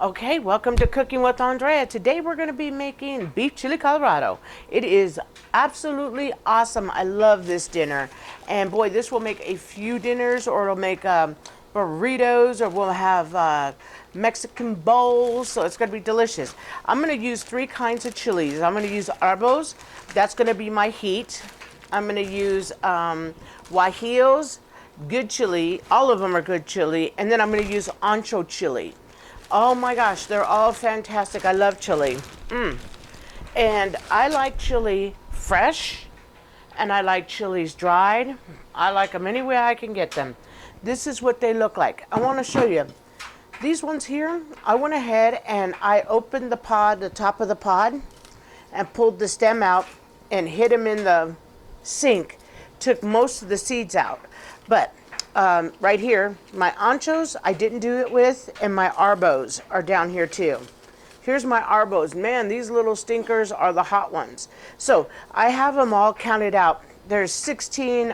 Okay, welcome to Cooking with Andrea. Today we're going to be making beef chili Colorado. It is absolutely awesome. I love this dinner. And boy, this will make a few dinners, or it'll make burritos, or we'll have Mexican bowls. So it's going to be delicious. I'm going to use three kinds of chilies. I'm going to use Arbos. That's going to be my heat. I'm going to use Guajillos, good chili. All of them are good chili. And then I'm going to use Ancho chili. Oh my gosh, they're all fantastic. I love chili. And I like chili fresh, and I like chilies dried. I like them any way I can get them. This is what they look like. I want to show you. These ones here, I went ahead and I opened the pod, the top of the pod, and pulled the stem out and hid them in the sink. Took most of the seeds out. But right here, my anchos I didn't do it with, and my arbos are down here too. Here's my arbos. Man, these little stinkers are the hot ones. So I have them all counted out. There's 16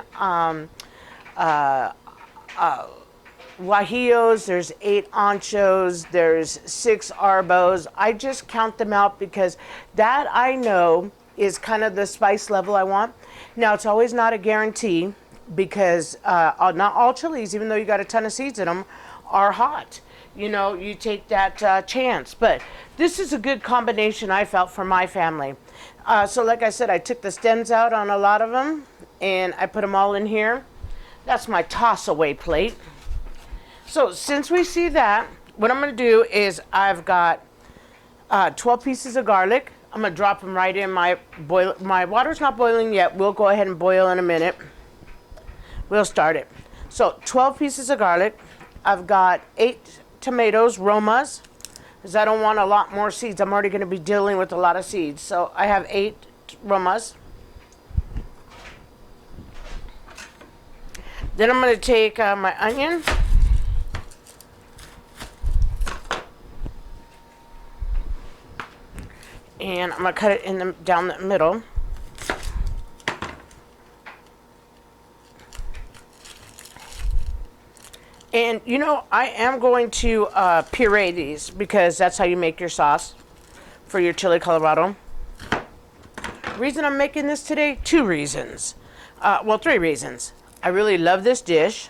guajillos, there's 8 anchos, there's 6 arbos. I just count them out because that I know is kind of the spice level I want. Now, it's always not a guarantee, because not all chilies, even though you got a ton of seeds in them, are hot. You know, you take that chance. But this is a good combination, I felt, for my family. So like I said, I took the stems out on a lot of them, and I put them all in here. That's my toss-away plate. So since we see that, what I'm going to do is I've got 12 pieces of garlic. I'm going to drop them right in my boil. My water's not boiling yet. We'll go ahead and boil in a minute. We'll start it. So 12 pieces of garlic. I've got 8 tomatoes, Romas, because I don't want a lot more seeds. I'm already going to be dealing with a lot of seeds. So I have 8 Romas. Then I'm going to take my onion. And I'm going to cut it down the middle. And you know, I am going to puree these, because that's how you make your sauce for your chili Colorado. Reason I'm making this today, 2 reasons. Well, 3 reasons. I really love this dish.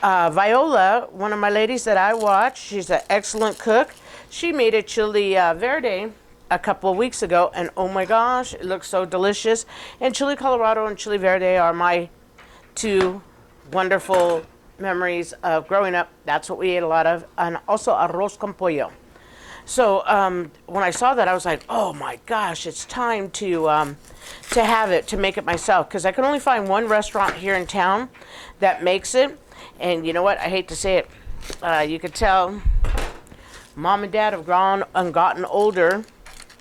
Viola, one of my ladies that I watch, she's an excellent cook. She made a chili verde a couple of weeks ago, and oh my gosh, it looks so delicious. And chili Colorado and chili verde are my 2 wonderful memories of growing up. That's what we ate a lot of. And also arroz con pollo. So when I saw that, I was like, oh my gosh, it's time to have it, to make it myself, because I can only find one restaurant here in town that makes it. And you know what, I hate to say it, you could tell Mom and Dad have grown and gotten older.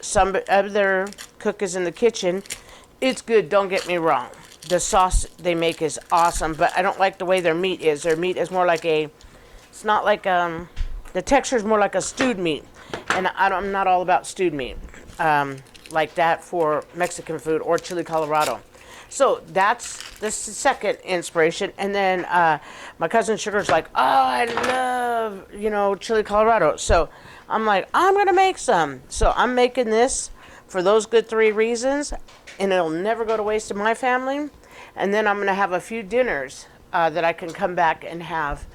Some other cook is in the kitchen. It's good, don't get me wrong. The sauce they make is awesome, but I don't like the way their meat is. Their meat is more like it's not like, the texture is more like a stewed meat. And I'm not all about stewed meat like that for Mexican food or chili Colorado. So that's the second inspiration. And then my cousin Sugar's like, oh, I love, chili Colorado. So I'm like, I'm going to make some. So I'm making this for those good 3 reasons. And it'll never go to waste in my family. And then I'm going to have a few dinners that I can come back and have,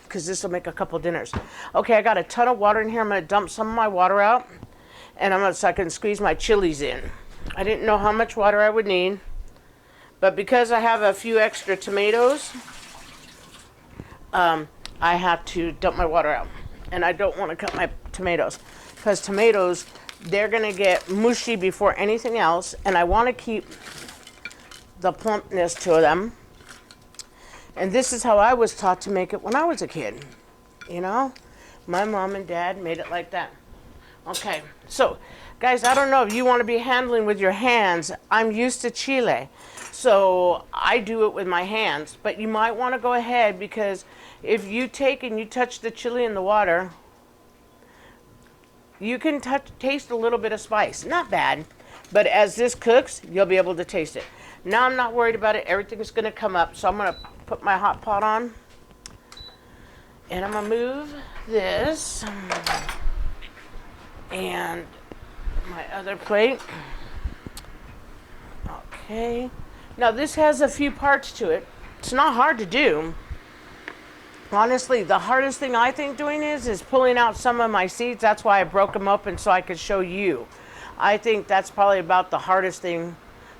because this will make a couple dinners. Okay, I got a ton of water in here. I'm going to dump some of my water out, and so I can squeeze my chilies in. I didn't know how much water I would need, but because I have a few extra tomatoes, I have to dump my water out. And I don't want to cut my tomatoes, because tomatoes, they're going to get mushy before anything else, and I want to keep the plumpness to them. And this is how I was taught to make it when I was a kid. My mom and dad made it like that. Okay, so guys, I don't know if you want to be handling with your hands. I'm used to chile, so I do it with my hands, but you might want to go ahead, because if you take and you touch the chili in the water, you can taste a little bit of spice. Not bad, but as this cooks, you'll be able to taste it. Now I'm not worried about it. Everything's going to come up, so I'm going to put my hot pot on. And I'm going to move this. And my other plate. Okay. Now this has a few parts to it. It's not hard to do. Honestly, the hardest thing I think doing is pulling out some of my seeds. That's why I broke them open so I could show you. I think that's probably about the hardest thing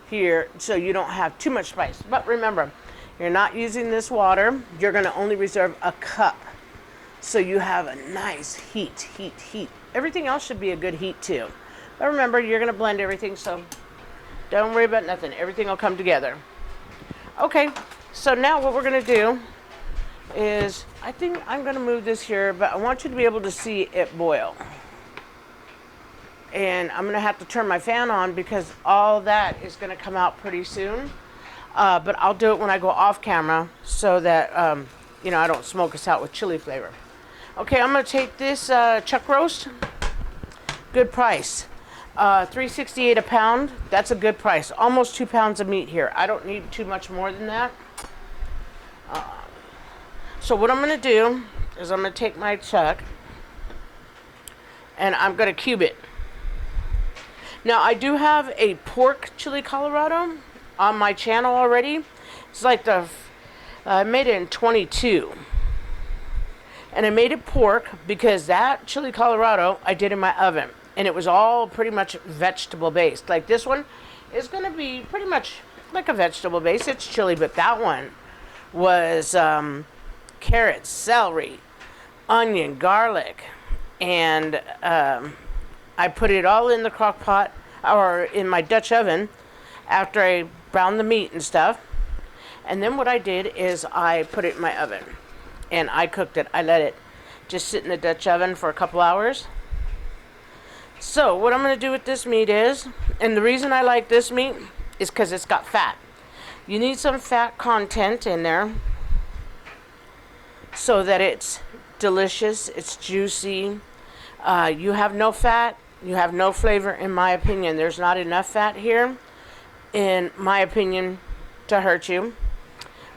here, so you don't have too much spice. But remember, you're not using this water. You're going to only reserve a cup. So you have a nice heat. Everything else should be a good heat too. But remember, you're going to blend everything, so don't worry about nothing. Everything will come together. Okay, so now what we're going to do is, I think I'm going to move this here, but I want you to be able to see it boil. And I'm going to have to turn my fan on because all that is going to come out pretty soon. But I'll do it when I go off camera so that, I don't smoke us out with chili flavor. Okay, I'm going to take this chuck roast. Good price. $3.68 a pound. That's a good price. Almost 2 pounds of meat here. I don't need too much more than that. So what I'm going to do is I'm going to take my chuck and I'm going to cube it. Now I do have a pork chili Colorado on my channel already. It's like I made it in 22. And I made it pork because that chili Colorado I did in my oven. And it was all pretty much vegetable based. Like this one is going to be pretty much like a vegetable base. It's chili, but that one was carrots, celery, onion, garlic, and I put it all in the crock pot or in my Dutch oven after I browned the meat and stuff. And then what I did is I put it in my oven and I cooked it. I let it just sit in the Dutch oven for a couple hours. So what I'm going to do with this meat is, and the reason I like this meat is because it's got fat. You need some fat content in there so that it's delicious, it's juicy. You have no fat, you have no flavor, in my opinion. There's not enough fat here, in my opinion, to hurt you.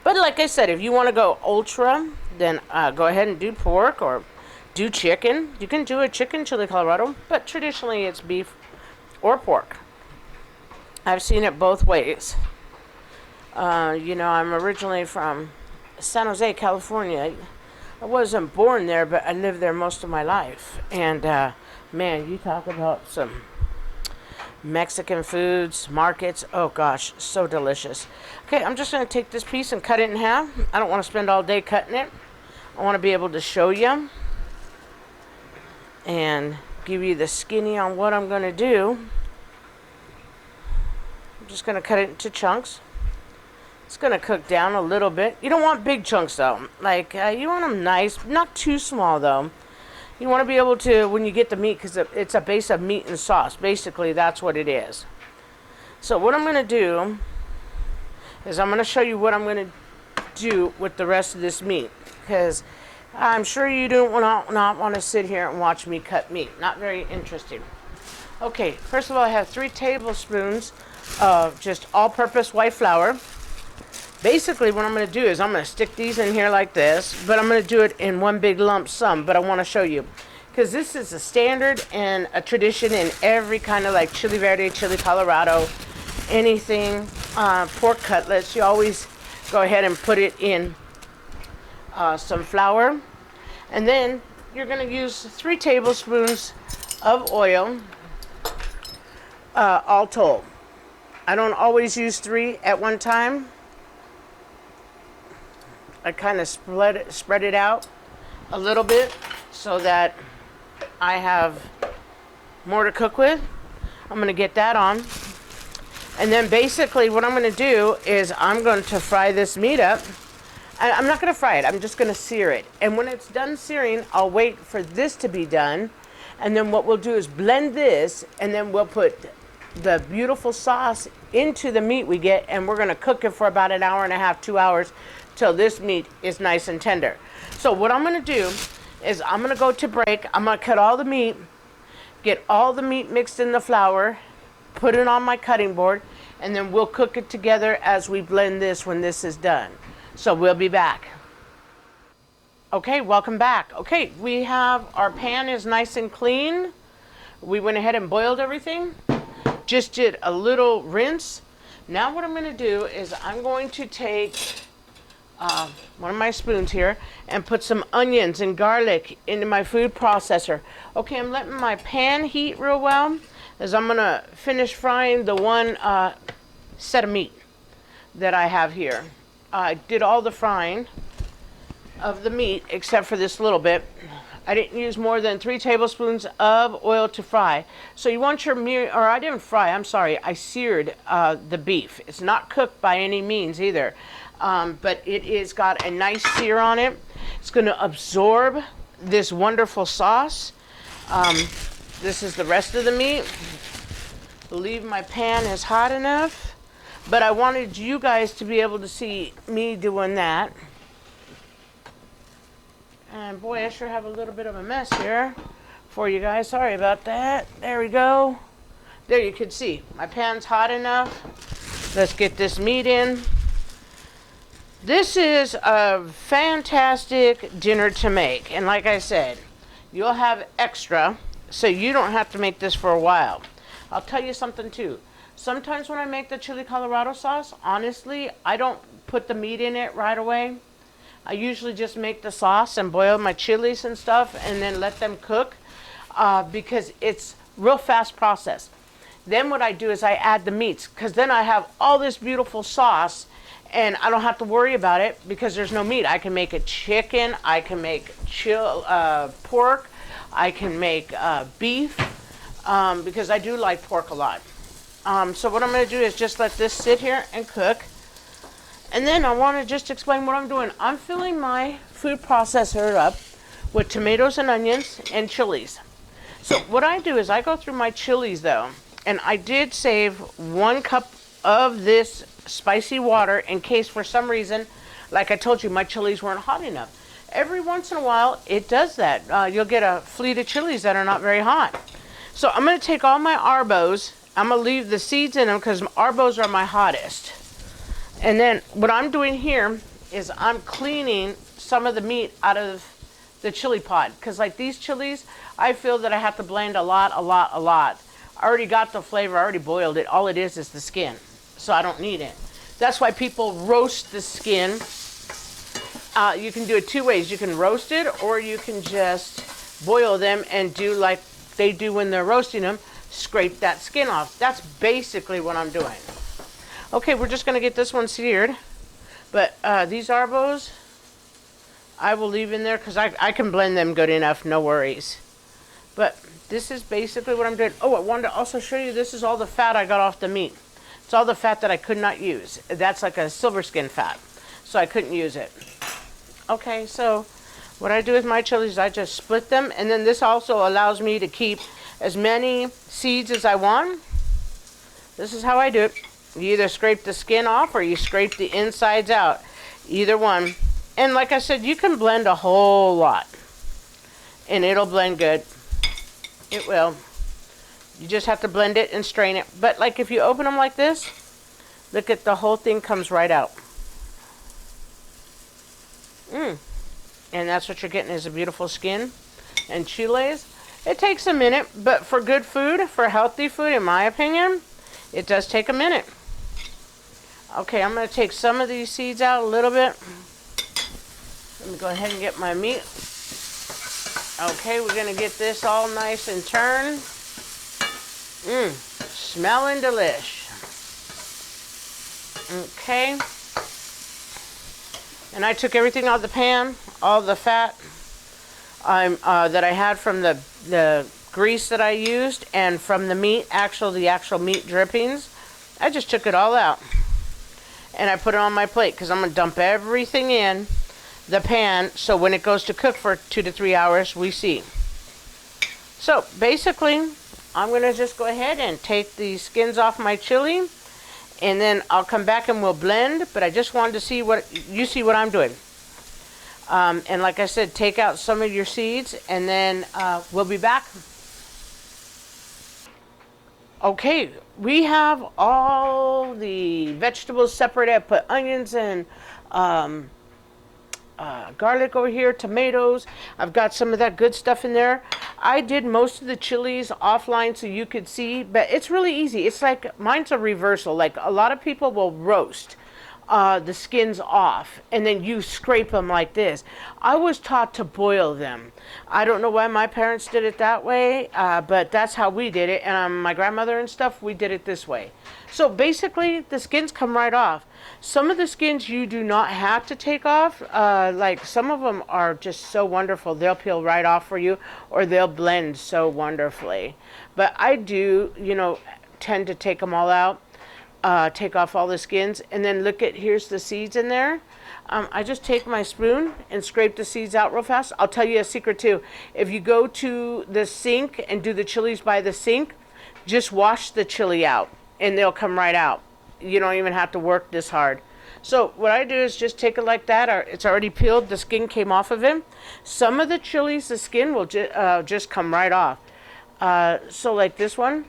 But like I said, if you want to go ultra, then go ahead and do pork or do chicken. You can do a chicken chili Colorado, but traditionally it's beef or pork. I've seen it both ways. I'm originally from San Jose, California. I wasn't born there, but I lived there most of my life. And man, you talk about some Mexican foods, markets. Oh gosh, so delicious. Okay, I'm just going to take this piece and cut it in half. I don't want to spend all day cutting it. I want to be able to show you and give you the skinny on what I'm going to do. I'm just going to cut it into chunks. It's going to cook down a little bit. You don't want big chunks though. Like you want them nice, not too small though. You want to be able to, when you get the meat, because it's a base of meat and sauce. Basically, that's what it is. So what I'm going to do is I'm going to show you what I'm going to do with the rest of this meat, because I'm sure you don't not want to sit here and watch me cut meat. Not very interesting. Okay, first of all, I have 3 tablespoons of just all-purpose white flour. Basically, what I'm going to do is I'm going to stick these in here like this, but I'm going to do it in one big lump sum, but I want to show you. Because this is a standard and a tradition in every kind of like chili verde, chili Colorado, anything, pork cutlets. You always go ahead and put it in some flour. And then you're going to use 3 tablespoons of oil, all told. I don't always use 3 at one time. I kind of spread it out a little bit so that I have more to cook with. I'm going to get that on. And then basically what I'm going to do is I'm going to fry this meat up. I'm not going to fry it. I'm just going to sear it. And when it's done searing, I'll wait for this to be done. And then what we'll do is blend this, and then we'll put the beautiful sauce into the meat we get, and we're going to cook it for about an hour and a half, 2 hours, till this meat is nice and tender. So what I'm going to do is I'm going to go to break. I'm going to cut all the meat, get all the meat mixed in the flour, put it on my cutting board, and then we'll cook it together as we blend this when this is done. So we'll be back. Okay, welcome back. Okay, we have our pan is nice and clean. we went ahead and boiled everything. Just did a little rinse. Now what I'm going to do is I'm going to take one of my spoons here and put some onions and garlic into my food processor. Okay, I'm letting my pan heat real well as I'm going to finish frying the one set of meat that I have here. I did all the frying of the meat except for this little bit. I didn't use more than 3 tablespoons of oil to fry. So you want your meat, or I didn't fry, I'm sorry, I seared the beef. It's not cooked by any means either, but it is got a nice sear on it. It's going to absorb this wonderful sauce. This is the rest of the meat. I believe my pan is hot enough, but I wanted you guys to be able to see me doing that. And boy, I sure have a little bit of a mess here for you guys. Sorry about that. There we go. There you can see. My pan's hot enough. Let's get this meat in. This is a fantastic dinner to make. And like I said, you'll have extra, so you don't have to make this for a while. I'll tell you something too. Sometimes when I make the chili Colorado sauce, honestly, I don't put the meat in it right away. I usually just make the sauce and boil my chilies and stuff and then let them cook because it's real fast process. Then what I do is I add the meats because then I have all this beautiful sauce and I don't have to worry about it because there's no meat. I can make a chicken, I can make pork, I can make beef because I do like pork a lot. So what I'm going to do is just let this sit here and cook. And then I want to just explain what I'm doing. I'm filling my food processor up with tomatoes and onions and chilies. So what I do is I go through my chilies though, and I did save 1 cup of this spicy water in case for some reason, like I told you, my chilies weren't hot enough. Every once in a while it does that. You'll get a fleet of chilies that are not very hot. So I'm going to take all my arbos. I'm going to leave the seeds in them because arbos are my hottest. And then what I'm doing here is I'm cleaning some of the meat out of the chili pot. Because like these chilies, I feel that I have to blend a lot. I already got the flavor, I already boiled it. All it is the skin. So I don't need it. That's why people roast the skin. You can do it 2 ways. You can roast it or you can just boil them and do like they do when they're roasting them. Scrape that skin off. That's basically what I'm doing. Okay, we're just going to get this one seared. But these arbos, I will leave in there because I can blend them good enough, no worries. But this is basically what I'm doing. Oh, I wanted to also show you, this is all the fat I got off the meat. It's all the fat that I could not use. That's like a silver skin fat, so I couldn't use it. Okay, so what I do with my chilies, I just split them. And then this also allows me to keep as many seeds as I want. This is how I do it. You either scrape the skin off or you scrape the insides out. Either one. And like I said, you can blend a whole lot. And it'll blend good. It will. You just have to blend it and strain it. But like if you open them like this, look at the whole thing comes right out. And that's what you're getting is a beautiful skin and chiles. It takes a minute, but for good food, for healthy food, in my opinion, it does take a minute. Okay, I'm going to take some of these seeds out a little bit. Let me go ahead and get my meat. Okay, we're going to get this all nice and turned. Smelling delish. Okay. And I took everything out of the pan, all the fat that I had from the grease that I used and from the meat, the actual meat drippings. I just took it all out. And I put it on my plate because I'm going to dump everything in the pan so when it goes to cook for 2 to 3 hours, we see. So basically, I'm going to just go ahead and take the skins off my chili and then I'll come back and we'll blend, but I just wanted to see what I'm doing. And like I said, take out some of your seeds and then we'll be back. Okay, we have all the vegetables separated. I put onions and garlic over here, tomatoes. I've got some of that good stuff in there. I did most of the chilies offline so you could see, but it's really easy. It's like, mine's a reversal. Like a lot of people will roast the skins off and then you scrape them like this. I was taught to boil them. I don't know why my parents did it that way, but that's how we did it. And my grandmother and stuff, we did it this way. So basically the skins come right off. Some of the skins you do not have to take off. Like some of them are just so wonderful. They'll peel right off for you, or they'll blend so wonderfully. But I do, you know, tend to take them all out. Take off all the skins, and then look at, here's the seeds in there. I just take my spoon and scrape the seeds out real fast. I'll tell you a secret too. If you go to the sink and do the chilies by the sink, just wash the chili out and they'll come right out. You don't even have to work this hard. So what I do is just take it like that, or it's already peeled, the skin came off of it. Some of the chilies, the skin will just come right off. So like this one,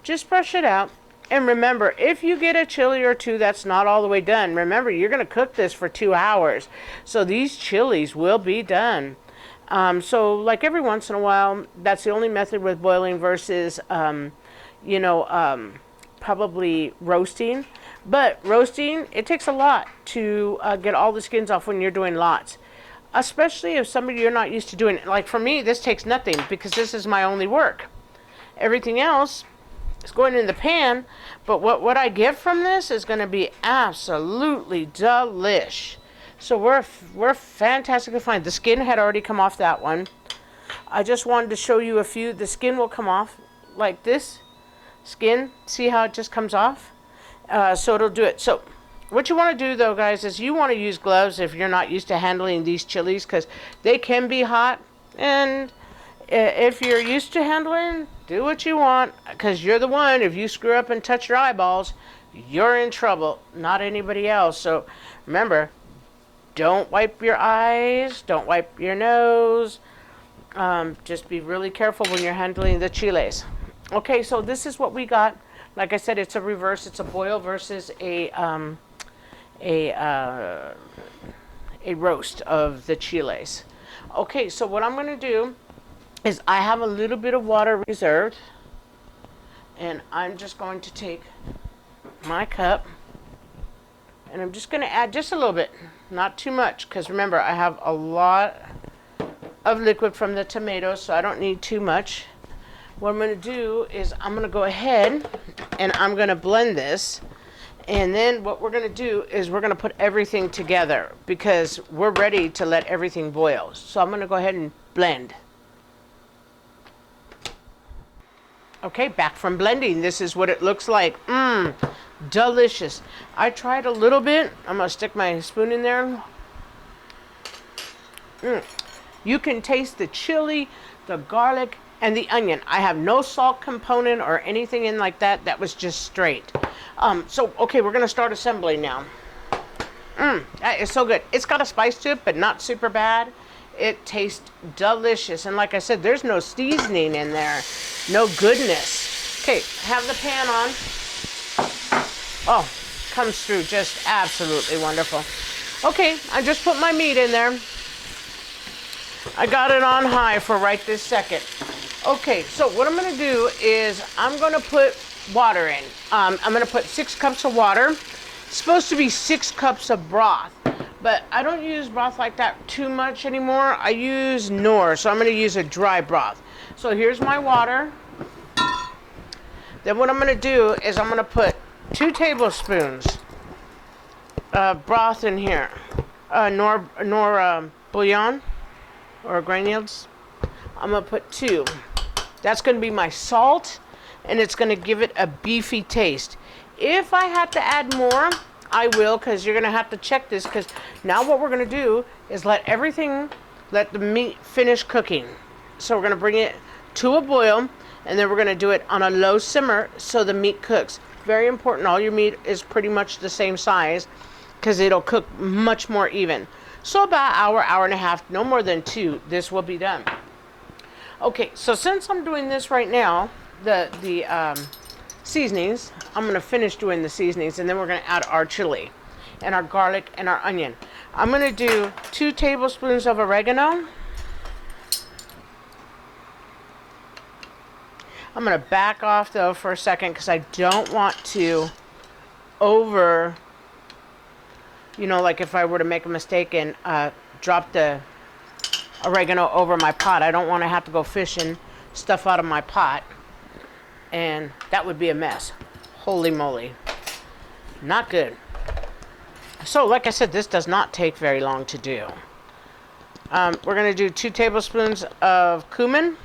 just brush it out. And remember, if you get a chili or two that's not all the way done, remember, you're going to cook this for 2 hours. So these chilies will be done. So like every once in a while, that's the only method with boiling versus, probably roasting. But roasting, it takes a lot to get all the skins off when you're doing lots. Especially if somebody you're not used to doing it. Like for me, this takes nothing because this is my only work. Everything else, it's going in the pan, but what I get from this is going to be absolutely delish. So we're fantastically fine. The skin had already come off that one. I just wanted to show you a few. The skin will come off like this. Skin, see how it just comes off? So it'll do it. So what you want to do though, guys, is you want to use gloves if you're not used to handling these chilies, because they can be hot. And if you're used to handling, do what you want, because you're the one. If you screw up and touch your eyeballs, you're in trouble, not anybody else. So remember, don't wipe your eyes, don't wipe your nose. Just be really careful when you're handling the chiles. Okay, so this is what we got. Like I said, it's a reverse. It's a boil versus a roast of the chiles. Okay, so what I'm going to do is I have a little bit of water reserved, and I'm just going to take my cup and I'm just going to add just a little bit, not too much, because remember, I have a lot of liquid from the tomatoes, so I don't need too much. What I'm going to do is I'm going to go ahead and I'm going to blend this, and then what we're going to do is we're going to put everything together because we're ready to let everything boil. So I'm going to go ahead and blend. Okay, back from blending. This is what it looks like. Delicious. I tried a little bit. I'm going to stick my spoon in there. You can taste the chili, the garlic, and the onion. I have no salt component or anything in like that. That was just straight. So, okay, we're going to start assembling now. That is so good. It's got a spice to it, but not super bad. It tastes delicious. And like I said, there's no seasoning in there. No goodness. Okay, have the pan on. Oh, comes through just absolutely wonderful. Okay, I just put my meat in there. I got it on high for right this second. Okay, so what I'm going to do is I'm going to put water in. I'm going to put 6 cups of water. It's supposed to be 6 cups of broth. But I don't use broth like that too much anymore. I use Norr, so I'm going to use a dry broth. So here's my water. Then what I'm going to do is I'm going to put 2 tablespoons of broth in here. Norr bouillon or granules. I'm going to put 2. That's going to be my salt, and it's going to give it a beefy taste. If I had to add more, I will, because you're going to have to check this, because now what we're going to do is let the meat finish cooking. So we're going to bring it to a boil, and then we're going to do it on a low simmer so the meat cooks. Very important, all your meat is pretty much the same size, because it'll cook much more even. So about an hour and a half, no more than 2, this will be done. Okay, so since I'm doing this right now, the seasonings, I'm going to finish doing the seasonings, and then we're going to add our chili. and our garlic and our onion. I'm going to do 2 tablespoons of oregano. I'm going to back off though for a second because I don't want to over, like if I were to make a mistake and drop the oregano over my pot. I don't want to have to go fishing stuff out of my pot, and that would be a mess. Holy moly. Not good. So like I said, this does not take very long to do. We're going to do 2 tablespoons of cumin.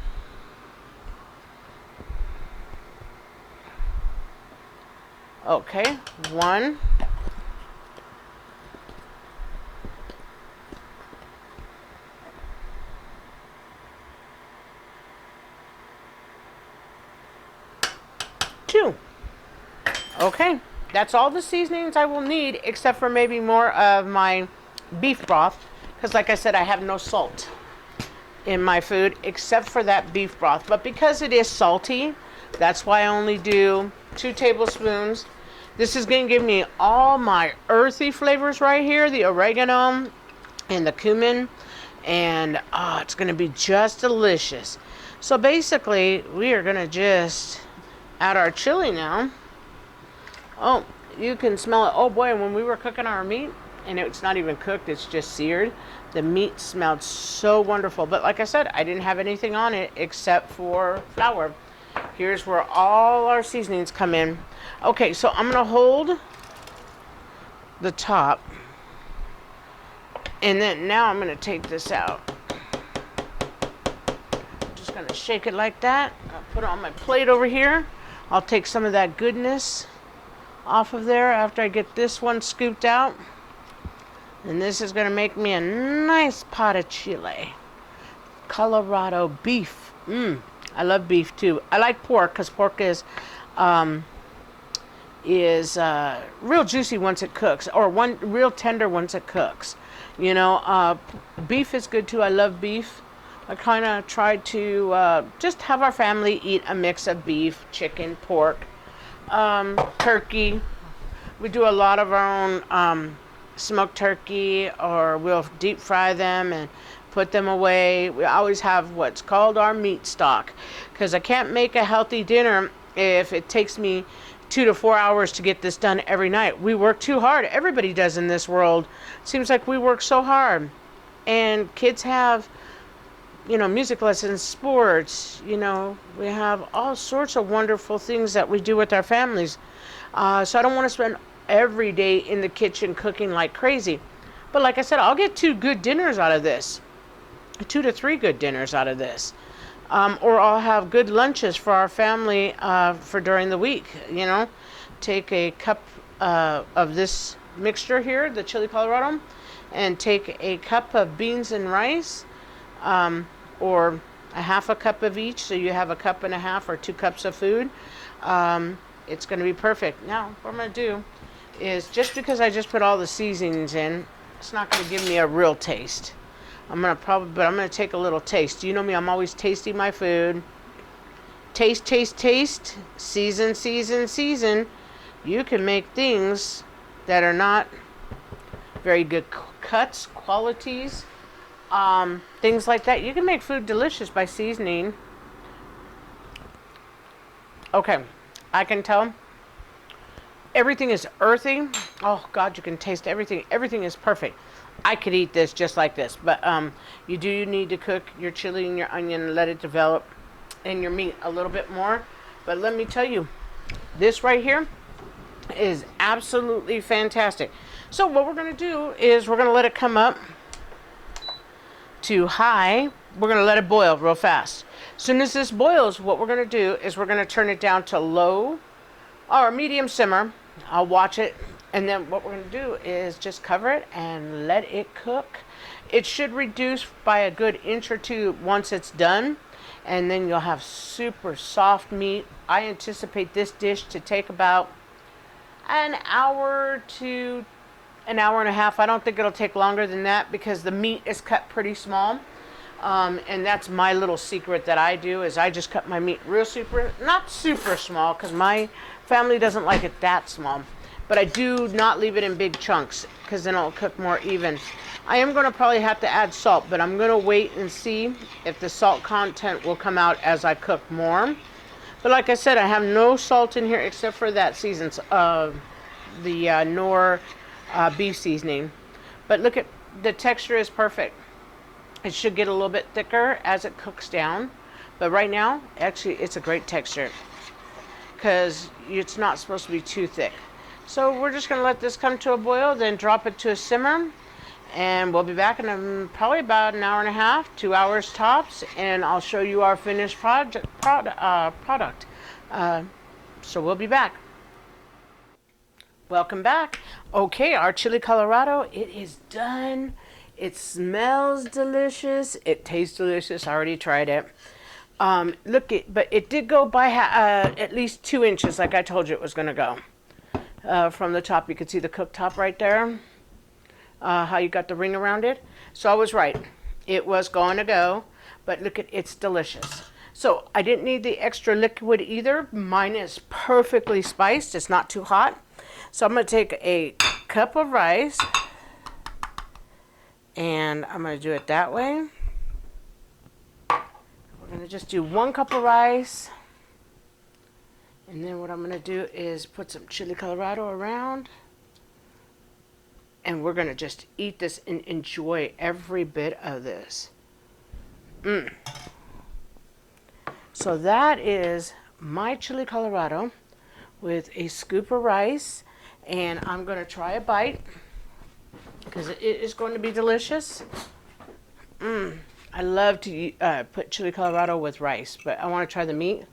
Okay, 1. 2. Okay, that's all the seasonings I will need, except for maybe more of my beef broth, because like I said, I have no salt in my food except for that beef broth. But because it is salty, that's why I only do 2 tablespoons. This is going to give me all my earthy flavors right here, the oregano and the cumin, and it's going to be just delicious. So basically, we are going to just add our chili now. Oh, you can smell it. Oh boy, when we were cooking our meat, and it's not even cooked, it's just seared, the meat smelled so wonderful. But like I said, I didn't have anything on it except for flour. Here's where all our seasonings come in. Okay, so I'm going to hold the top, and then now I'm going to take this out. Just going to shake it like that. I'll put it on my plate over here. I'll take some of that goodness off of there after I get this one scooped out. And this is going to make me a nice pot of chile. Colorado beef. I love beef too. I like pork because pork is real juicy once it cooks, or real tender once it cooks. Beef is good too. I love beef. I kind of try to just have our family eat a mix of beef, chicken, pork, turkey. We do a lot of our own smoked turkey, or we'll deep fry them and put them away. We always have what's called our meat stock, because I can't make a healthy dinner if it takes me 2 to 4 hours to get this done every night. We work too hard. Everybody does in this world. Seems like we work so hard. And kids have, music lessons, sports, we have all sorts of wonderful things that we do with our families. So I don't want to spend every day in the kitchen cooking like crazy. But like I said, I'll get 2 good dinners out of this. 2 to 3 good dinners out of this. Or I'll have good lunches for our family for during the week. Take a cup of this mixture here, the chili Colorado, and take a cup of beans and rice, or a half a cup of each, so you have a cup and a half or 2 cups of food. It's going to be perfect. Now, what I'm going to do is, just because I just put all the seasonings in, it's not going to give me a real taste. I'm going to take a little taste. You know me, I'm always tasting my food. Taste, taste, taste. Season, season, season. You can make things that are not very good cuts, qualities, things like that. You can make food delicious by seasoning. Okay, I can tell everything is earthy. Oh God, you can taste everything. Everything is perfect. I could eat this just like this, but you need to cook your chili and your onion and let it develop, and your meat a little bit more. But let me tell you, this right here is absolutely fantastic. So what we're going to do is we're going to let it come up to high. We're going to let it boil real fast. As soon as this boils, what we're going to do is we're going to turn it down to low or medium simmer. I'll watch it. And then what we're going to do is just cover it and let it cook. It should reduce by a good inch or 2 once it's done. And then you'll have super soft meat. I anticipate this dish to take about an hour to an hour and a half. I don't think it'll take longer than that because the meat is cut pretty small. And that's my little secret that I do, is I just cut my meat real not super small, because my family doesn't like it that small. but I do not leave it in big chunks because then it'll cook more even. I am going to probably have to add salt, but I'm going to wait and see if the salt content will come out as I cook more. But like I said, I have no salt in here except for that seasons of the Norr beef seasoning. But look at the texture is perfect. It should get a little bit thicker as it cooks down. But right now, actually, it's a great texture because it's not supposed to be too thick. So we're just going to let this come to a boil, then drop it to a simmer. And we'll be back in probably about an hour and a half, 2 hours tops, and I'll show you our finished product. So we'll be back. Welcome back. Okay, our chili Colorado, it is done. It smells delicious. It tastes delicious. I already tried it. But it did go by at least 2 inches, like I told you it was going to go. From the top, you can see the cooktop right there. How you got the ring around it. So I was right. It was going to go, but look at it's delicious. So I didn't need the extra liquid either. Mine is perfectly spiced. It's not too hot. So I'm going to take a cup of rice and I'm going to do it that way. We're going to just do 1 cup of rice. And then what I'm going to do is put some chili Colorado around. And we're going to just eat this and enjoy every bit of this. So that is my chili Colorado with a scoop of rice. And I'm going to try a bite because it is going to be delicious. I love to put chili Colorado with rice, but I want to try the meat.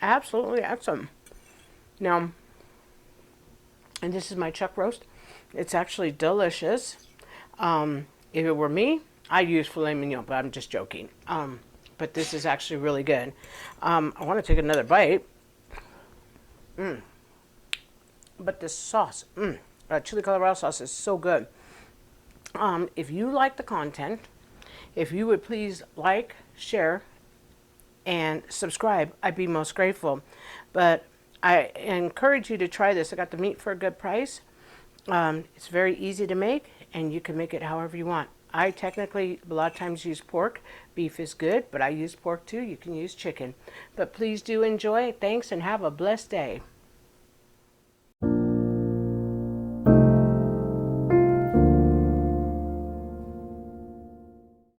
Absolutely awesome. Now, and this is my chuck roast. It's actually delicious. If it were me, I'd use filet mignon, but I'm just joking. But this is actually really good. I want to take another bite. But this sauce, chili Colorado sauce is so good. If you like the content, if you would please like, share, and subscribe, I'd be most grateful. But I encourage you to try this. I got the meat for a good price. It's very easy to make, and you can make it however you want. I technically a lot of times use pork. Beef is good, but I use pork too. You can use chicken. But please do enjoy. Thanks, and have a blessed day.